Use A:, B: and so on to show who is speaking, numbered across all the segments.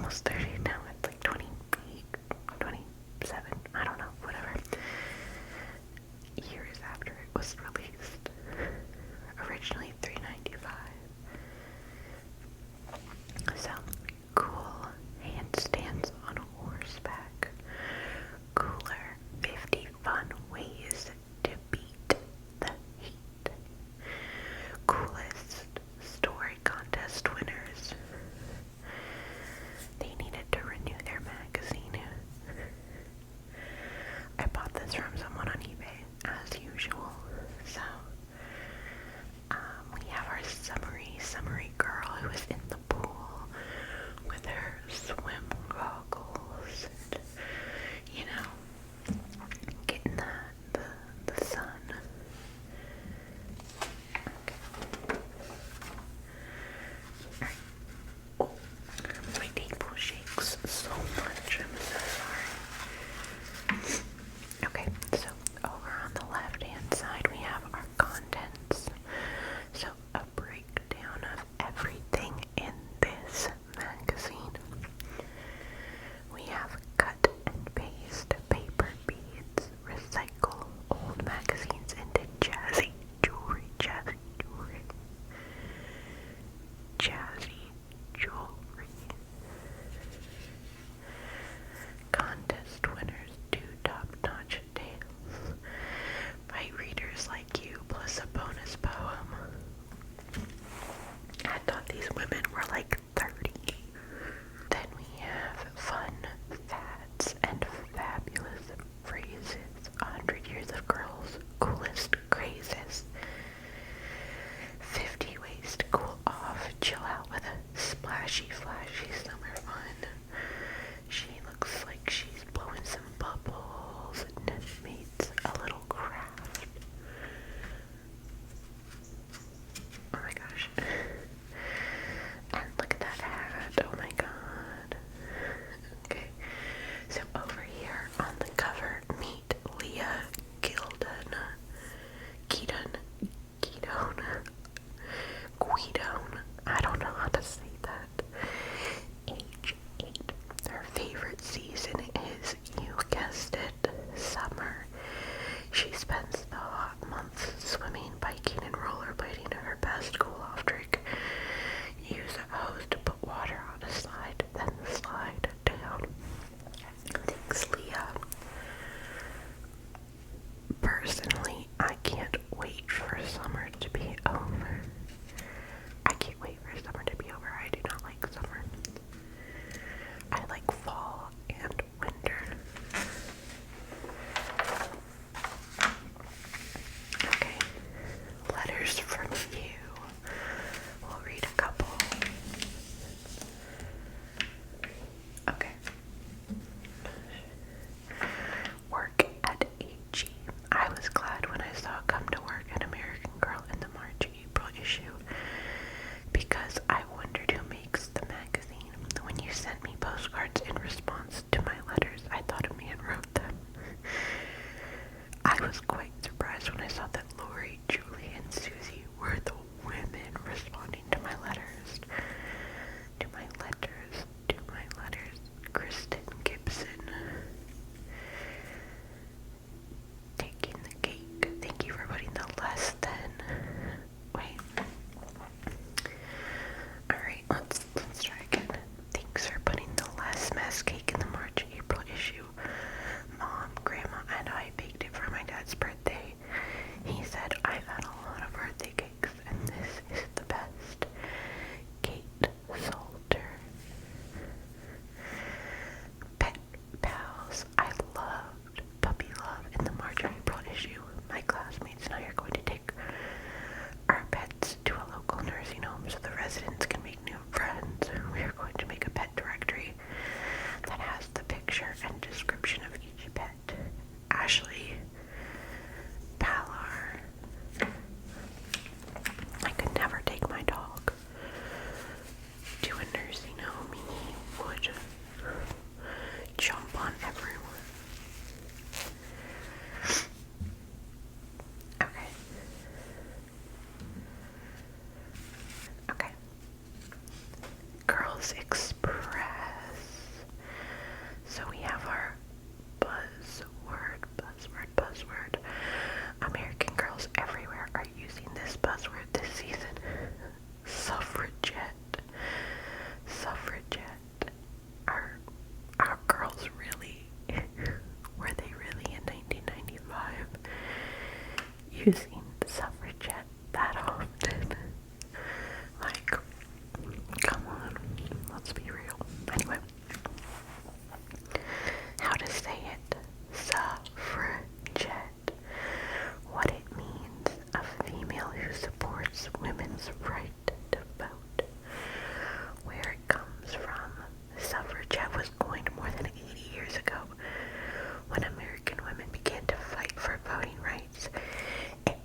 A: almost 30 now. It's like 28, 27, I don't know, whatever. Years after it was released. Originally $3.95. So, cool handstands on horseback. Cooler 50 fun ways to beat the heat. Coolest story contest winners. They needed to renew their magazine. I bought this from someone on eBay, as usual. So, we have our summery girl who is in the pool with her swim goggles and, you know, getting the sun. Okay. Alright. Oh, my table shakes so much. I'm so sorry. Okay, so over on the left hand side we have our contents. So a breakdown of everything in this magazine. We have cut and paste paper beads, recycle old magazines into jazzy jewelry. Contest winners do top-notch tales by readers like you, plus a bonus poem. I thought these women were like 30. Then we have fun fads and fabulous phrases. 100 years of girls' coolest crazes. 50 ways to cool off, chill out with a splashy, flashy summer fun. She looks like she's blowing some bubbles and meets a little craft. Oh my gosh. And look at that hat. Oh my god. Okay. So over here on the cover, meet Leah Gildon. Guidon. I don't know how to say that. using suffragette that often. Like, come on, let's be real. Anyway, how to say it? Suffragette. What it means: a female who supports women's right to vote. Where it comes from: suffragette was coined more than 80 years ago when American women began to fight for voting rights. It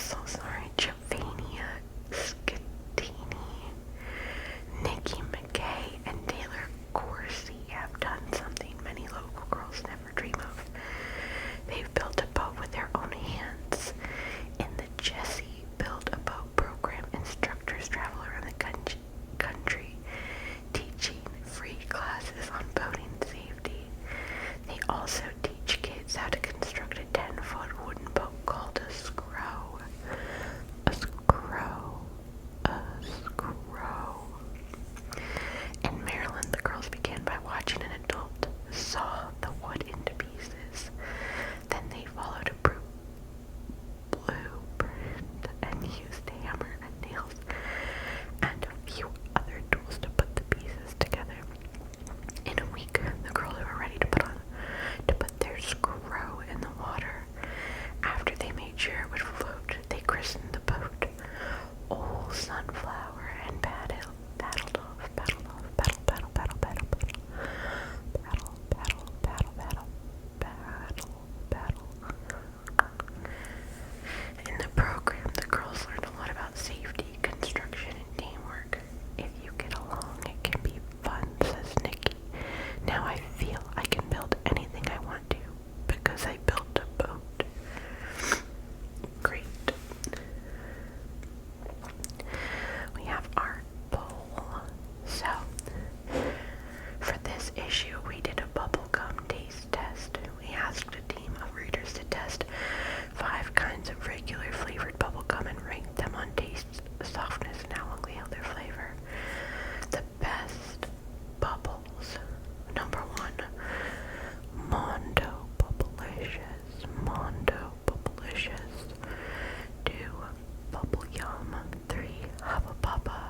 A: so sorry. Javania Scatini, Nikki McKay, and Taylor Corsi have done something many local girls never dream of. They've built a boat with their own hands. In the Jessie Build a Boat program, instructors travel around the country teaching free classes on boating safety. They also teach kids how to construct a 10-foot wooden boat called a scrow. A scrow. A scrow. In Maryland, the girls began by watching an adult saw the wood into pieces. Then they followed a blueprint and used hammer and nails and a few other tools to put the pieces together. In a week, the girls were ready to put their scrow in the water. After they made sure it would float, they christened the boat Old Sunflower and paddled off, paddle. In the program, the girls learned a lot about safety, construction, and teamwork. If you get along, it can be fun, says Nikki. Now I feel I can build anything I want to because I built a boat. Great. We have our poll. So, for this issue, we did a bubblegum taste test. We asked a team of readers to test 5 kinds of regular flavored bubblegum and rank them on taste, softness, and how long they held their flavor. The best bubbles. Number 1, Mondo Bubblicious. Mondo Bubblicious. 2, Bubble Yum. 3, Hubba Bubba.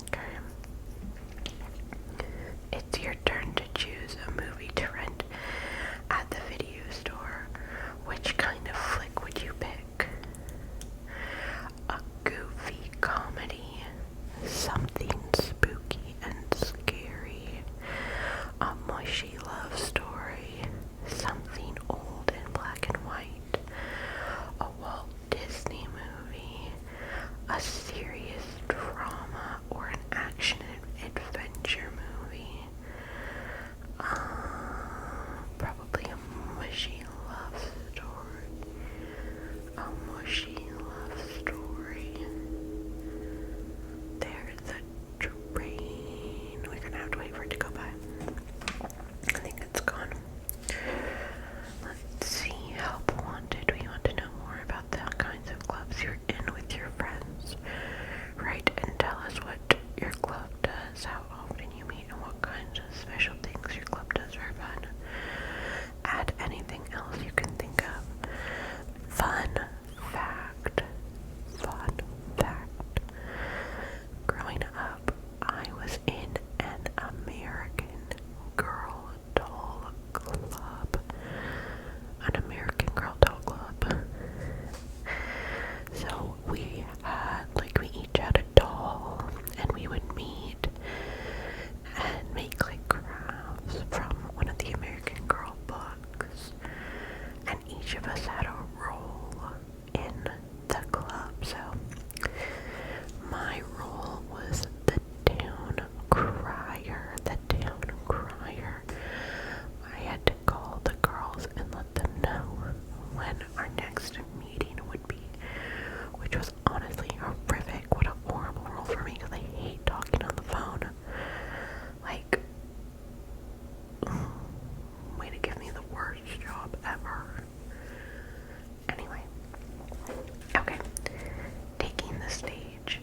A: Okay. It's your turn to choose a movie to rent at the video store. Which kind of flick would you pick? A goofy comedy, something spooky and scary, a mushy love story, something old and black and white, a Walt Disney movie, a serious drama, or an action and adventure movie. Probably a mushy love story. A mushy love story. There's a train. We're gonna have to wait for it to go by. I think it's gone. Let's see. Help wanted. We want to know more about the kinds of clubs you're in with your friends. Write and tell us what your club does, how often you meet, and what kinds of special things your club does for fun. Add anything else you can think of. Fun fact. Fun fact. Growing up, I was in an American Girl Doll Club. An American Girl Doll Club. So we each had a doll, and we would meet and make like crafts from one of the American Girl books. And each of us had a role in the club. So my role was the town crier. I had to call the girls and let them know when our next meeting would be, which was honestly horrific. What a horrible role for me, because I hate talking on the phone. Like, way to give me the worst job ever. Anyway, okay, taking the stage.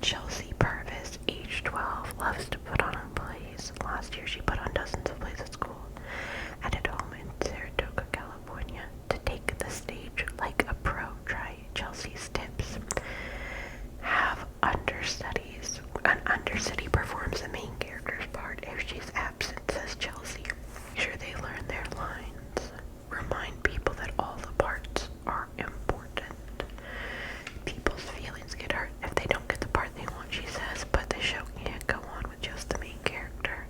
A: Chelsea Purvis, age 12, loves to put on plays. Last year she put on dozens of plays at school and at home in Saratoga, California. To take the stage like a pro, try Chelsea's tips. Have understudies. An understudy performs the main character's part if she's absent, says Chelsea. Make sure they learn their lines. Remind people that all the parts are important. People's feelings get hurt if they don't get the part they want, she says, but the show can't go on with just the main character.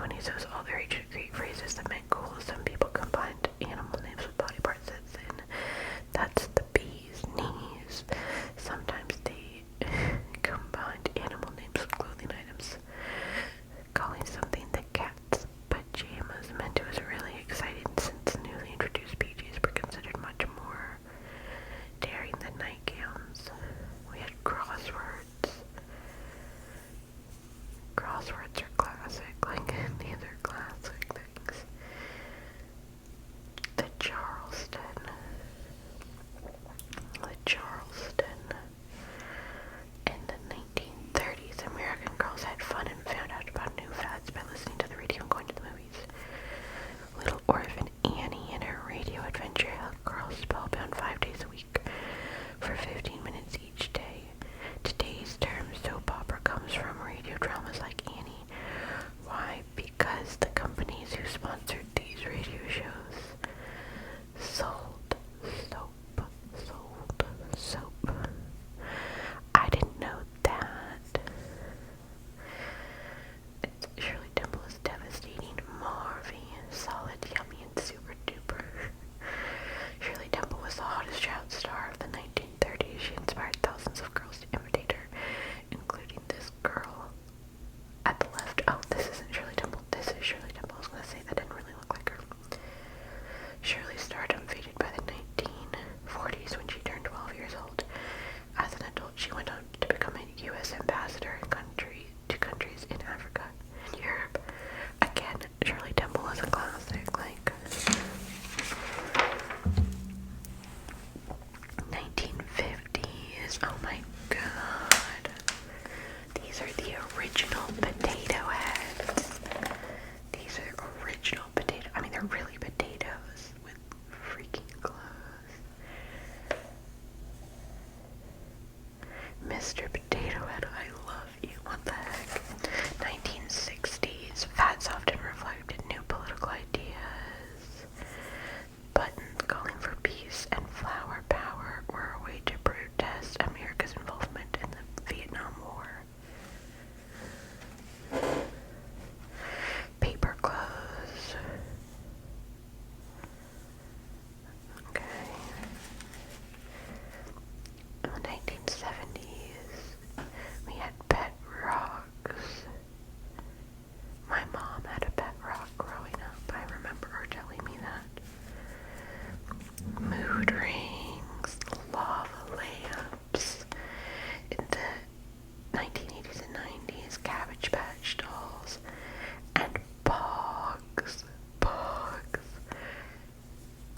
A: 1920s, it was all the rage to create phrases that meant cool. Some people combined animal names with body parts that sin. That's the bee's knees. Sometimes they combined animal names with clothing items. Calling something the cat's pajamas meant it was really exciting since newly introduced PJs were considered much more daring than nightgowns. We had crosswords. Crosswords are classic, like these are classic things. The Charleston. In the 1930s, American girls had fun and found out about new fads by listening to the radio and going to the movies. Little Orphan Annie and her radio adventure held girls spellbound 5 days a week for 15 minutes each day. Today's term soap opera comes from radio dramas like Annie. Why? Because the companies who sponsored these radio shows sold soap. I didn't know that. Shirley Temple is devastating. Marvy, solid, yummy, and super duper. Shirley Temple was the hottest child star of the 1930s. She inspired thousands of girls to imitate her, including this girl at the left. Oh, this isn't Shirley Temple. This is Shirley Temple. I was going to say that didn't really look like her. Shirley's stardom faded by the 1940s when she turned 12 years old. As an adult, she went on to become a U.S. ambassador to countries in Africa and Europe. Again, Shirley Temple is a classic, like 1950s. Oh my god. These are the original potato heads. These are original potato. I mean, they're really potatoes with freaking clothes. Mr. Potato Head, I love you. What the heck? 1960s. Fads often reflected new political ideas. Buttons calling for peace and flower power were a way to protest America's involvement in the Vietnam War. Paper clothes. Okay. In the 1970s, we had pet rocks. My mom had a pet rock growing up. I remember her telling me that. Mood rings, lava lamps. In the 1980s and 90s, Cabbage Patch dolls, and pogs.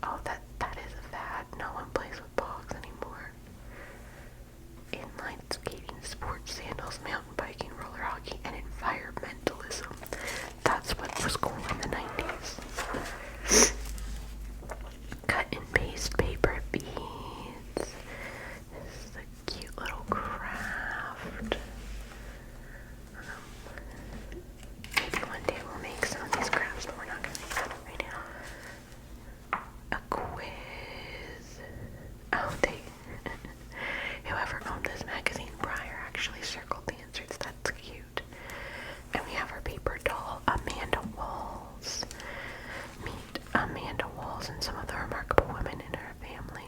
A: Oh, that is a fad. No one plays with pogs anymore. Inline skating, sports sandals, mountain biking, roller hockey, and environmentalism. That's what was cool in the 90s. Cut and paste paper beads. This is a cute little craft. Maybe one day we'll make some of these crafts, but we're not going to make that right now. A quiz. Oh, whoever owned this magazine prior actually circled the answers. That's cute. And we have our paper doll, Amanda Walls. Meet Amanda Walls and some of the remarkable women in her family.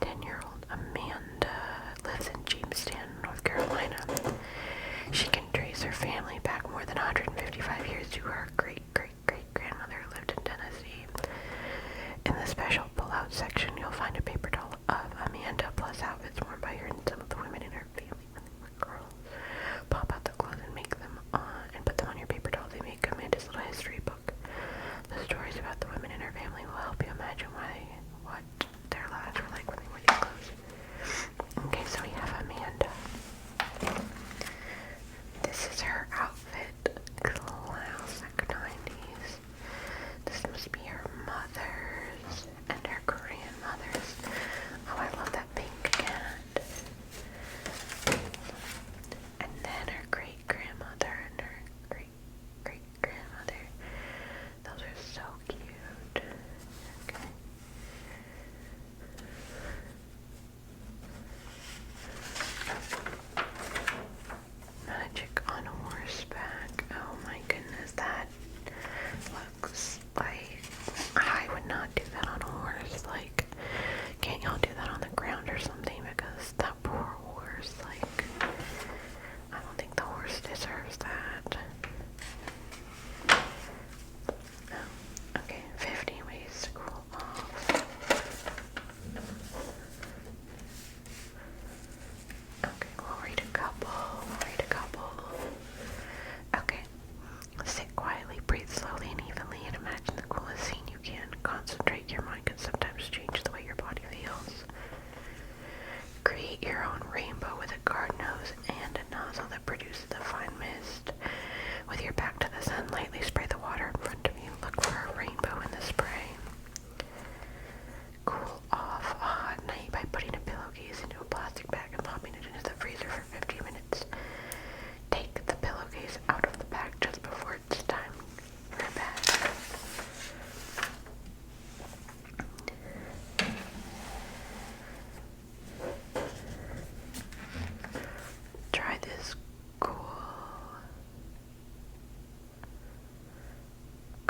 A: 10-year-old Amanda lives in Jamestown, North Carolina. She can trace her family back more than 155 years to her great-great-great-grandmother who lived in Tennessee. In the special pull-out section, you'll find a paper doll of Amanda plus outfits worn by her and some of the women in her family when they were girls. Pop out the clothes and make them and put them on your paper doll. They make Amanda's little history book. The stories about the women in her family will help you imagine what their lives were like when they wore these clothes. Okay, so we have Amanda. This is her outfit. Classic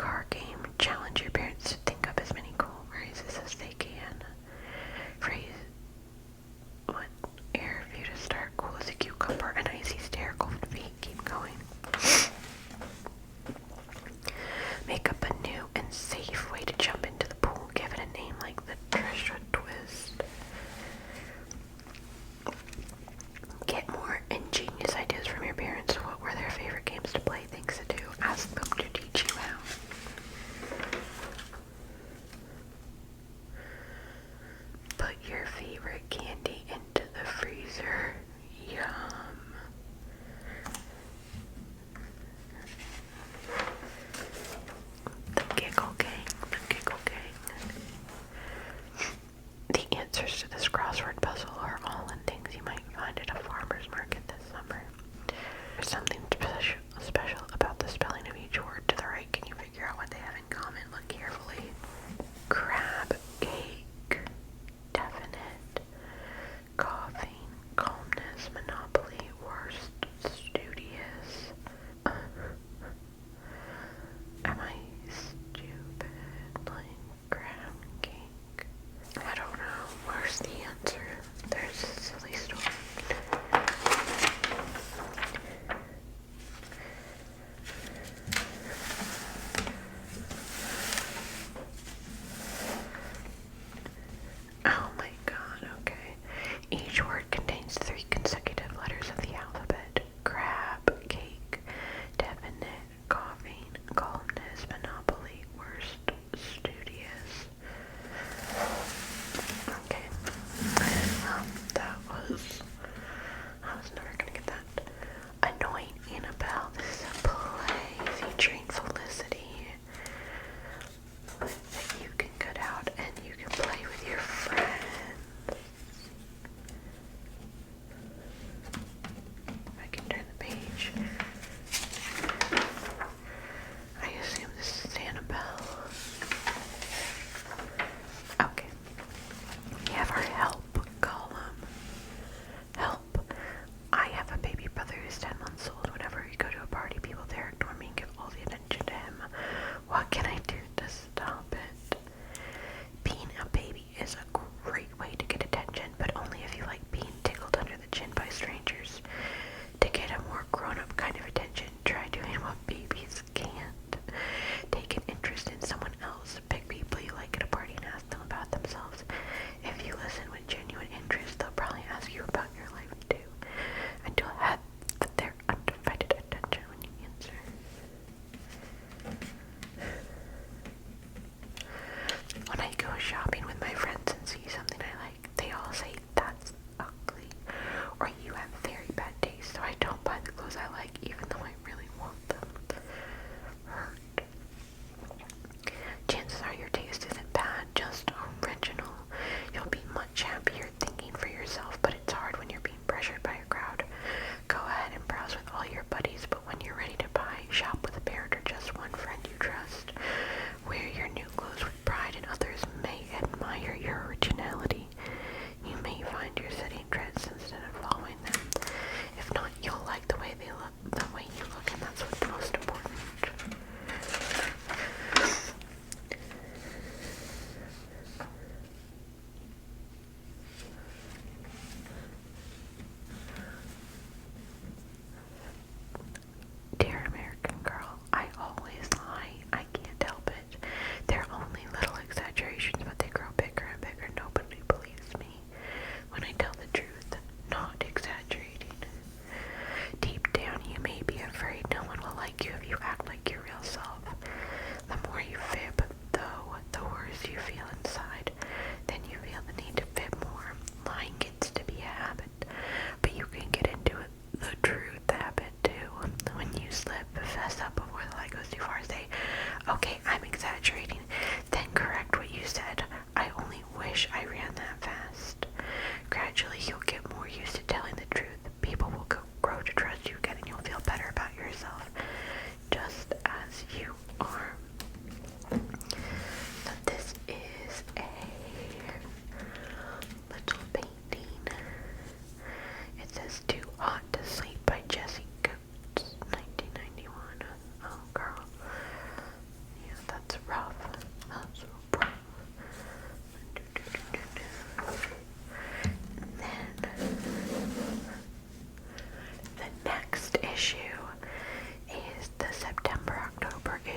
A: car game. Challenge your parents to think up as many cool phrases as they can. Phrase what air for you to start cool as a cucumber and icy hysterical feet. Keep going. Make up a new and safe way to jump into the pool. Give it a name like the Treasure Twist. Get more ingenious ideas from your parents. What were their favorite games to play? Things to do. Ask them to teach you how. Put your favorite candy into the freezer. Yum. The Giggle Gang. The Giggle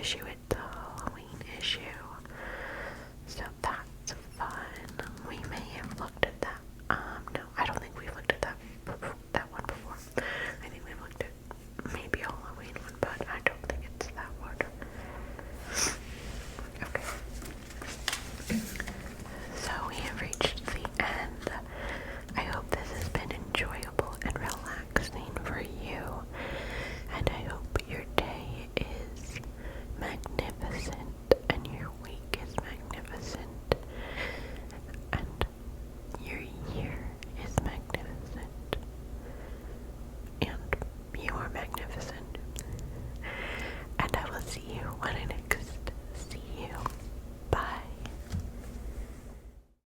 A: issue. It's the Halloween issue.